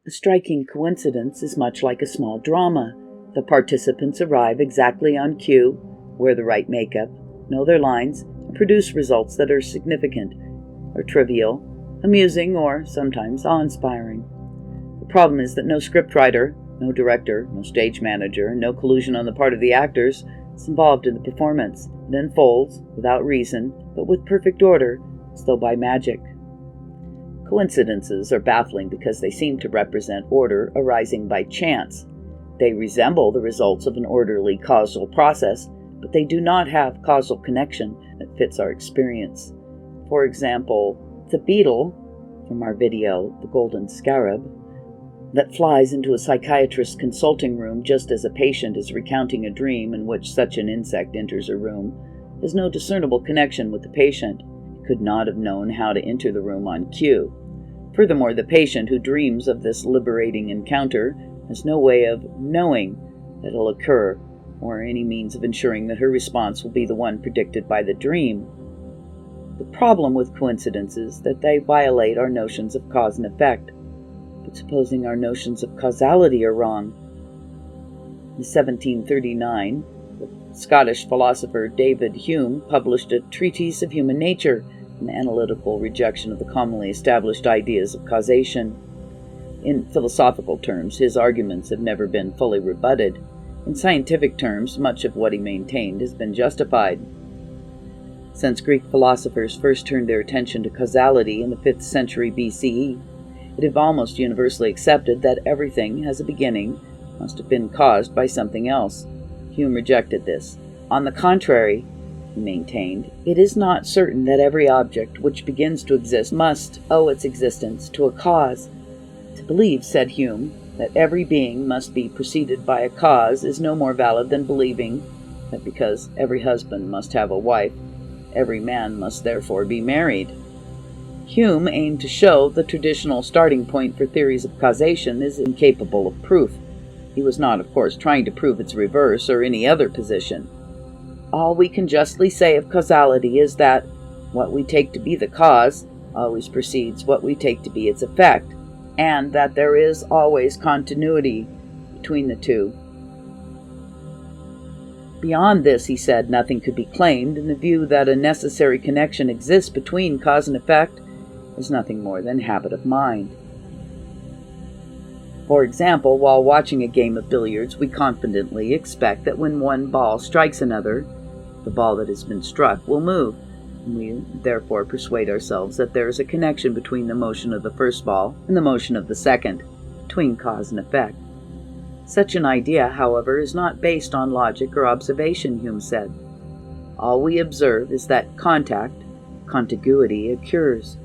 A striking coincidence is much like a small drama. The participants arrive exactly on cue, wear the right makeup, know their lines, and produce results that are significant, or trivial, amusing, or sometimes awe-inspiring. The problem is that no scriptwriter, no director, no stage manager, and no collusion on the part of the actors is involved in the performance. It unfolds, without reason, but with perfect order, as though by magic. Coincidences are baffling because they seem to represent order arising by chance. They resemble the results of an orderly causal process, but they do not have causal connection that fits our experience. For example, the beetle, from our video, The Golden Scarab, that flies into a psychiatrist's consulting room just as a patient is recounting a dream in which such an insect enters a room, has no discernible connection with the patient. He could not have known how to enter the room on cue. Furthermore, the patient who dreams of this liberating encounter has no way of knowing that it'll occur, or any means of ensuring that her response will be the one predicted by the dream. The problem with coincidences is that they violate our notions of cause and effect. But supposing our notions of causality are wrong. In 1739, the Scottish philosopher David Hume published a Treatise of Human Nature, an analytical rejection of the commonly established ideas of causation. In philosophical terms, his arguments have never been fully rebutted. In scientific terms, much of what he maintained has been justified. Since Greek philosophers first turned their attention to causality in the 5th century BCE, it is almost universally accepted that everything has a beginning, must have been caused by something else. Hume rejected this. On the contrary, he maintained, it is not certain that every object which begins to exist must owe its existence to a cause. To believe, said Hume, that every being must be preceded by a cause is no more valid than believing that because every husband must have a wife, every man must therefore be married. Hume aimed to show the traditional starting point for theories of causation is incapable of proof. He was not, of course, trying to prove its reverse or any other position. All we can justly say of causality is that what we take to be the cause always precedes what we take to be its effect, and that there is always continuity between the two. Beyond this, he said, nothing could be claimed, and the view that a necessary connection exists between cause and effect is nothing more than habit of mind. For example, while watching a game of billiards, we confidently expect that when one ball strikes another, the ball that has been struck will move, and we therefore persuade ourselves that there is a connection between the motion of the first ball and the motion of the second, between cause and effect. Such an idea, however, is not based on logic or observation, Hume said. All we observe is that contact, contiguity, occurs.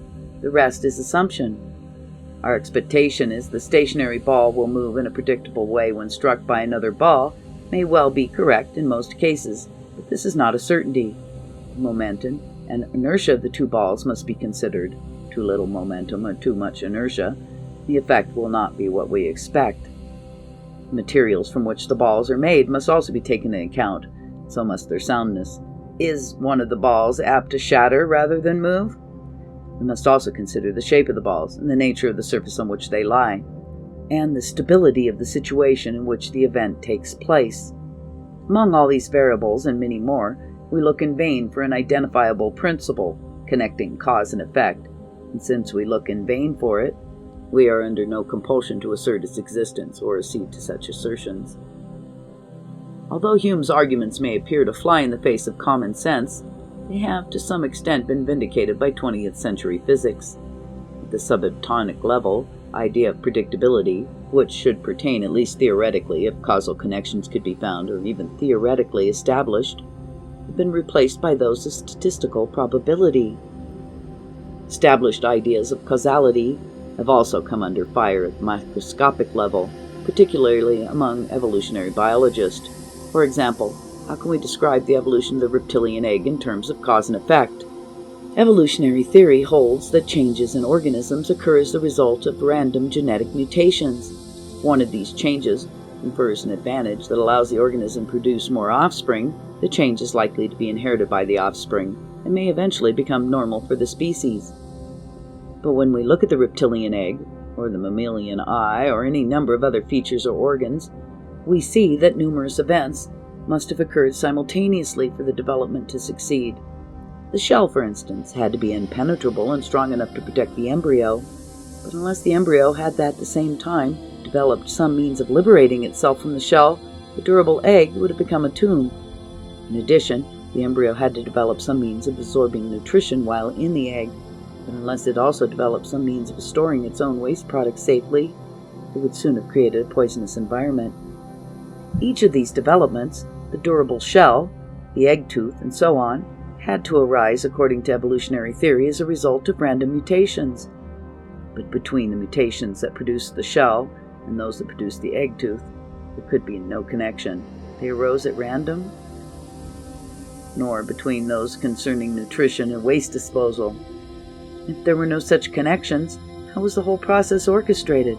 The rest is assumption. Our expectation is the stationary ball will move in a predictable way when struck by another ball may well be correct in most cases, but this is not a certainty. The momentum and inertia of the two balls must be considered. Too little momentum or too much inertia, the effect will not be what we expect. The materials from which the balls are made must also be taken into account, so must their soundness. Is one of the balls apt to shatter rather than move? We must also consider the shape of the balls and the nature of the surface on which they lie, and the stability of the situation in which the event takes place. Among all these variables and many more, we look in vain for an identifiable principle connecting cause and effect, and since we look in vain for it, we are under no compulsion to assert its existence or accede to such assertions. Although Hume's arguments may appear to fly in the face of common sense, they have to some extent been vindicated by 20th century physics. At the subatomic level, idea of predictability, which should pertain at least theoretically if causal connections could be found or even theoretically established, have been replaced by those of statistical probability. Established ideas of causality have also come under fire at the microscopic level, particularly among evolutionary biologists. For example, how can we describe the evolution of the reptilian egg in terms of cause and effect? Evolutionary theory holds that changes in organisms occur as the result of random genetic mutations. One of these changes confers an advantage that allows the organism to produce more offspring. The change is likely to be inherited by the offspring and may eventually become normal for the species. But when we look at the reptilian egg, or the mammalian eye, or any number of other features or organs, we see that numerous events must have occurred simultaneously for the development to succeed. The shell, for instance, had to be impenetrable and strong enough to protect the embryo, but unless the embryo had at the same time developed some means of liberating itself from the shell, the durable egg would have become a tomb. In addition, the embryo had to develop some means of absorbing nutrition while in the egg, but unless it also developed some means of storing its own waste products safely, it would soon have created a poisonous environment. Each of these developments, the durable shell, the egg tooth, and so on, had to arise according to evolutionary theory as a result of random mutations. But between the mutations that produced the shell and those that produced the egg tooth, there could be no connection. They arose at random, nor between those concerning nutrition and waste disposal. If there were no such connections, how was the whole process orchestrated?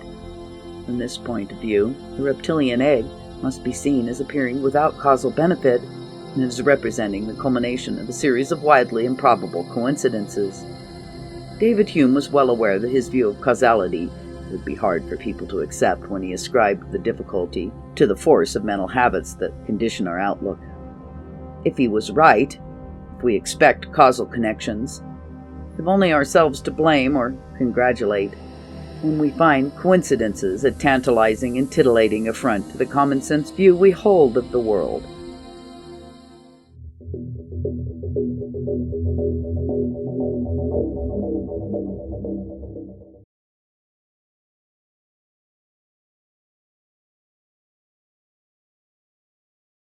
From this point of view, the reptilian egg must be seen as appearing without causal benefit and as representing the culmination of a series of widely improbable coincidences. David Hume was well aware that his view of causality would be hard for people to accept when he ascribed the difficulty to the force of mental habits that condition our outlook. If he was right, if we expect causal connections, we have only ourselves to blame or congratulate when we find coincidences a tantalizing and titillating affront to the common sense view we hold of the world.